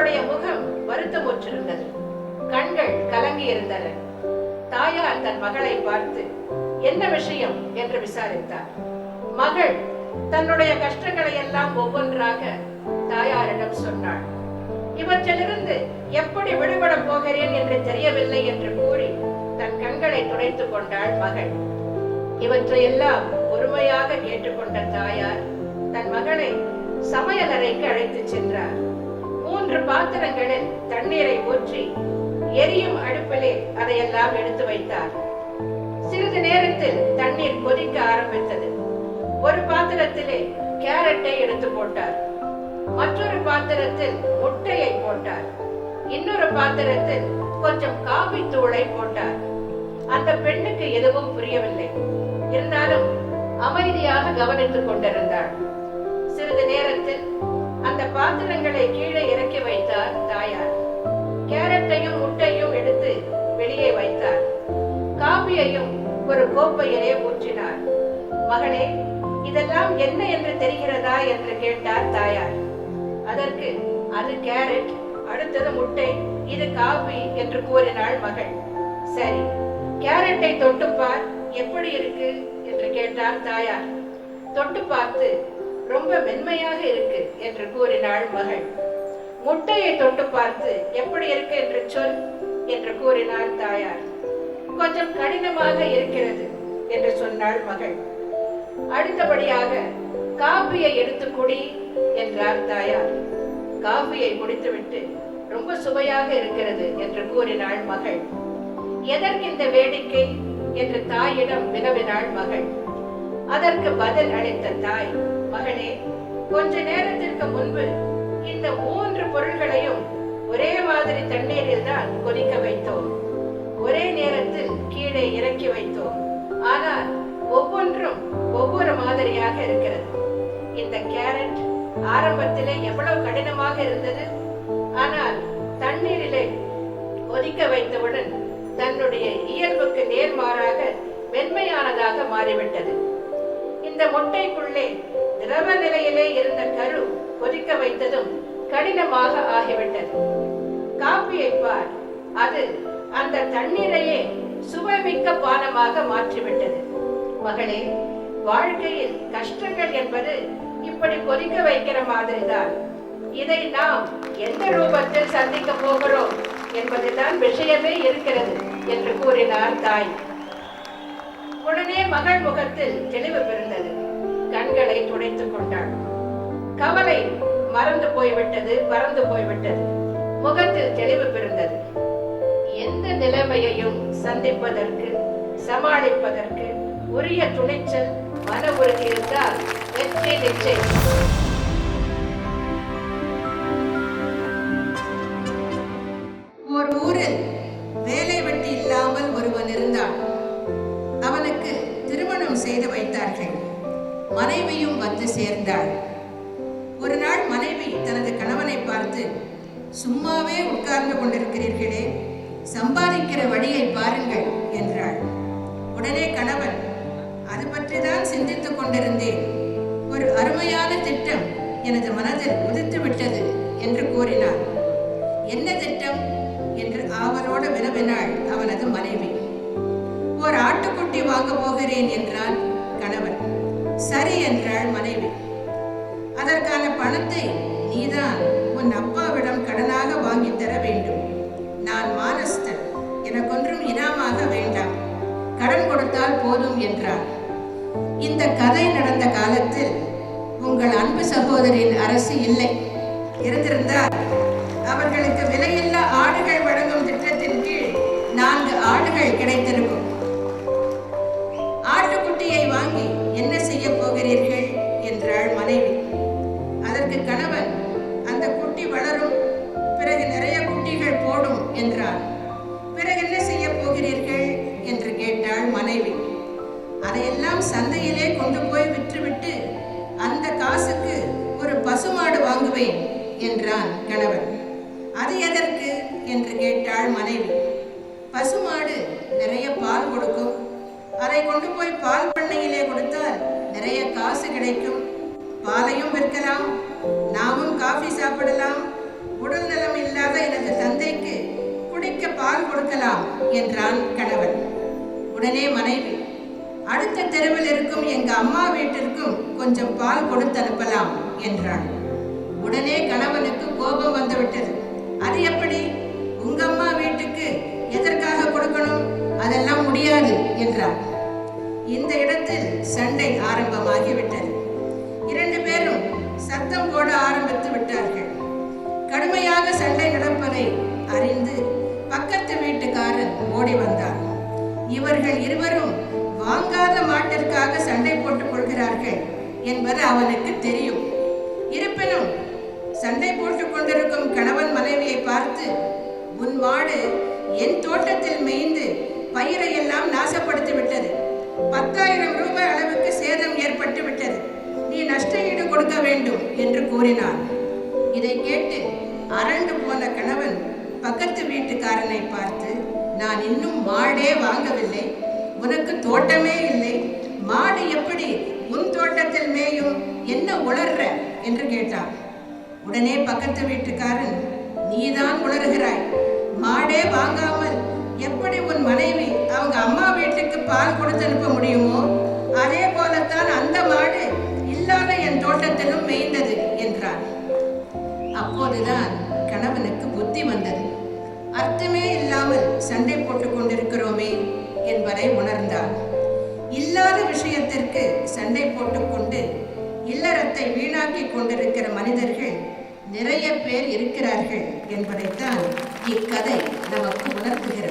அவளுடைய முகம் வருத்தமுற்றிருந்தது. கண்கள் கலங்கி இருந்தன. தாயார் தன் மகளை பார்த்து என்ன விஷயம் என்று விசாரித்தார். மகள் தன்னுடைய கஷ்டங்களை எல்லாம் ஒவ்வொன்றாக தாயாரிடம் சொன்னாள். இவற்றிலிருந்து எப்படி விடுபட போகிறேன் என்று தெரியவில்லை என்று கூறி தன் கண்களை துடைத்துக் கொண்டாள் மகள். இவற்றையெல்லாம் பொறுமையாக கேட்டுக்கொண்ட தாயார் தன் மகளை சமையலறைக்கு அழைத்து சென்றார். 3 பாத்திரங்களில் தண்ணீரை ஊற்றி எரியும் அடுப்பிலே அதையெல்லாம் எடுத்து வைத்தார். சிறிது நேரத்தில் தண்ணீர் கொதிக்க ஆரம்பித்தது. ஒரு பாத்திரத்திலே கேரட்டை எடுத்து போட்டார். மற்றொரு பாத்திரத்தில் முட்டையை போட்டார். இன்னொரு பாத்திரத்தில் கொஞ்சம் காபி தூளை போட்டார். அந்த பெண்ணுக்கு எதுவும் புரியவில்லை. இருந்தாலும் அமைதியாக கவனித்துக் கொண்டிருந்தாள். சிறிது நேரத்தில் அந்த பாத்திரங்களை கீழே இறக்கி வைத்தார் தாயார். கேரட்டையும் முட்டையும் எடுத்து வெளியே வைத்தார். காபியையும் ஒரு கோப்பையிலே ஊற்றினார். மகளே, இதெல்லாம் என்ன என்று தெரிகிறதா என்று கேட்டார் தாயார். அதற்கு அது கேரட், அடுத்தது முட்டை, இது காபி என்று கூறினாள் மகள். சரி, கேரட்டை தொட்டுப்பார், எப்படி இருக்கு என்று கேட்டார் தாயார். தொட்டு பார்த்து ரொம்ப மென்மையாக இருக்கு என்று கூறினாள் மகள். முட்டையை தொட்டு பார்த்து எப்படி இருக்கு என்று சொல் என்று கூறினார் தாயார். கொஞ்சம் கடினமாக இருக்கிறது என்று சொன்னாள் மகள். அடுத்தபடியாக காபியை எடுத்து குடி என்றார் தாயார். காபியை குடித்துவிட்டு ரொம்ப சுவையாக இருக்கிறது என்று கூறினாள் மகள். எதற்கு இந்த வேடிக்கை என்று தாயிடம் வினவினாள் மகள். அதற்கு பதில் அளித்த தாய், மகளே, கொஞ்ச நேரத்திற்கு முன்பு இந்த 3 பொருள்களையும் ஒரே மாதிரி தண்ணீரில் தான் கொதிக்க வைத்தோம். ஒரே நேரத்தில் கீழே இறக்கி வைத்தோம். ஆனால் ஒவ்வொன்றும் ஒவ்வொரு மாதிரியாக இருக்கிறது. இந்த கேரட் ஆரம்பத்திலே எவ்வளவு கடினமாக இருந்தது. ஆனால் தண்ணீரிலே கொதிக்க வைத்தவுடன் தன்னுடைய இயல்புக்கு நேர்மாறாக மென்மையானதாக மாறிவிட்டது. இந்த முட்டைக்குள்ளே திரவ நிலையிலே இருந்த கரு கொதிக்க வைத்ததும் கடினமாக ஆகிவிட்டது. காபியை பார், அது அந்த தண்ணீரையே சுவைமிக்க பானமாக மாற்றிவிட்டது. மகளே, வாழ்க்கையில் கஷ்டங்கள் என்பது இப்படி கொதிக்க வைக்கிற மாதிரிதான். இதை நாம் எந்த ரூபத்தில் சந்திக்க போகிறோம் என்பதுதான் விஷயமே இருக்கிறது என்று கூறினார் தாய். உடனே மகள் முகத்தில் தெளிவு பிறந்தது. கண்களை துடைத்துக் கொண்டாள். கவலை மறந்து போய்விட்டது, பறந்து போய்விட்டது. முகத்தில் தெளிவு பிறந்தது. எந்த நிலைமையையும் சந்திப்பதற்கு, சமாளிப்பதற்கு உரிய துணிச்சல், மன உறுதி இருந்தால் வெற்றி நிச்சயம். ஒரு ஊரில் வேலை வெட்டி இல்லாமல் ஒருவன் இருந்தான். அவனுக்கு திருமணம் செய்து வைத்தார்கள். மனைவியும் வந்து சேர்ந்தாள். ஒரு நாள் மனைவி தனது கணவனை பார்த்து, சும்மாவே உட்கார்ந்து கொண்டிருக்கிறீர்களே, சம்பாதிக்கிற வழியை பாருங்கள் என்றாள். உடனே கணவன், அது பற்றிதான் சிந்தித்துக் கொண்டிருந்தேன். ஒரு அருமையான திட்டம் எனது மனதில் உதித்து விட்டது என்று கூறினான். என்ன திட்டம் என்று ஆவலோடு வினவினாள் அவனது மனைவி. ஒரு ஆட்டுக்குட்டி வாங்க போகிறேன் என்றான் கணவன். சரி என்றாள் மனைவி. அதற்கான பணத்தை நீதான் உன் அப்பாவிடம் கடனாக வாங்கி தர வேண்டும். நான் மானஸ்தன், எனக்கொன்றும் இனாமாக வேண்டாம், கடன் கொடுத்தால் போதும் என்றார். இந்த கதை நடந்த காலத்தில் உங்கள் அன்பு சகோதரின் அரசு இல்லை. இருந்திருந்தால் அவர்களுக்கு விலையில்லா ஆடுகள் வழங்கும் திட்டத்தின் கீழ் 4 ஆடுகள் கிடைத்திருக்கும். ஆட்டுக்குட்டியை வாங்கி என்ன செய்ய போகிறீர்கள் என்றாள் மனைவி. அதற்கு கணவன், அந்த குட்டி வளரும், பிறகு நிறைய குட்டிகள் போடும் என்றான். பிறகு என்ன செய்ய போகிறீர்கள் என்று கேட்டாள் மனைவி. அதையெல்லாம் சந்தையிலே கொண்டு போய் விற்றுவிட்டு அந்த காசுக்கு ஒரு பசுமாடு வாங்குவேன் என்றான் கணவன். அது எதற்கு என்று கேட்டாள் மனைவி. பசுமாடு நிறைய பால் கொடுக்கும். அதை கொண்டு போய் பால் பண்ணையிலே கொடுத்தால் நிறைய காசு கிடைக்கும். பாலையும் விற்கலாம், நாமும் காஃபி சாப்பிடலாம், உடல் நலம் இல்லாத எனது தந்தைக்கு குடிக்க பால் கொடுக்கலாம் என்றான் கணவன். உடனே மனைவி, அடுத்த தெருவில் இருக்கும் எங்க அம்மா வீட்டிற்கும் கொஞ்சம் பால் கொடுத்து அனுப்பலாம் என்றாள். உடனே கணவனுக்கு கோபம் வந்துவிட்டது. அது எப்படி? உங்க அம்மா வீட்டுக்கு எதற்காக கொடுக்கணும்? அதெல்லாம் முடியாது என்றார். இந்த இடத்தில் சண்டை ஆரம்பமாகிவிட்டது. 2 பேரும் சத்தம் போட ஆரம்பித்து விட்டார்கள். கடுமையாக சண்டை நடப்பதை அறிந்து பக்கத்து வீட்டுக்காரன் ஓடி வந்தார். இவர்கள் இருவரும் வாங்காத மாட்டிற்காக சண்டை போட்டுக் கொள்கிறார்கள் என்பது அவனுக்கு தெரியும். இருப்பினும் சண்டை போட்டுக் கொண்டிருக்கும் கணவன் மனைவியை பார்த்து, உன் மாடு என் தோட்டத்தில் மேய்ந்து பயிரை எல்லாம் நாசப்படுத்தி விட்டது. 10,000 ரூபாய் அளவுக்கு சேதம் ஏற்பட்டு விட்டது. நீ நஷ்ட ஈடு கொடுக்க வேண்டும் என்று கூறினான். இதை கேட்டு அரண்டு போன கணவன் பக்கத்து வீட்டுக்காரனை பார்த்து, நான் இன்னும் மாடே வாங்கவில்லை, உனக்கு தோட்டமே இல்லை, மாடு எப்படி உன் தோட்டத்தில் மேயும், என்ன உளர்ற என்று கேட்டான். உடனே பக்கத்து வீட்டுக்காரன், நீதான் உளறுகிறாய், மாடே வாங்காமல் எப்படி உன் மனைவி அவங்க அம்மா வீட்டுக்கு பால் கொடுத்து அனுப்ப முடியுமோ அதே போலத்தான் அந்த மாடு இல்லாத என் தோட்டத்திலும் மேய்ந்தது என்றான். அப்போதுதான் கணவனுக்கு புத்தி வந்தது. அர்த்தமே இல்லாமல் சண்டை போட்டுக் கொண்டிருக்கிறோமே என்பதை உணர்ந்தார். இல்லாத விஷயத்திற்கு சண்டை போட்டுக்கொண்டு இல்லறத்தை வீணாக்கி கொண்டிருக்கிற மனிதர்கள் நிறைய பேர் இருக்கிறார்கள் என்பதைத்தான் இக்கதை நமக்கு உணர்த்துகிறது.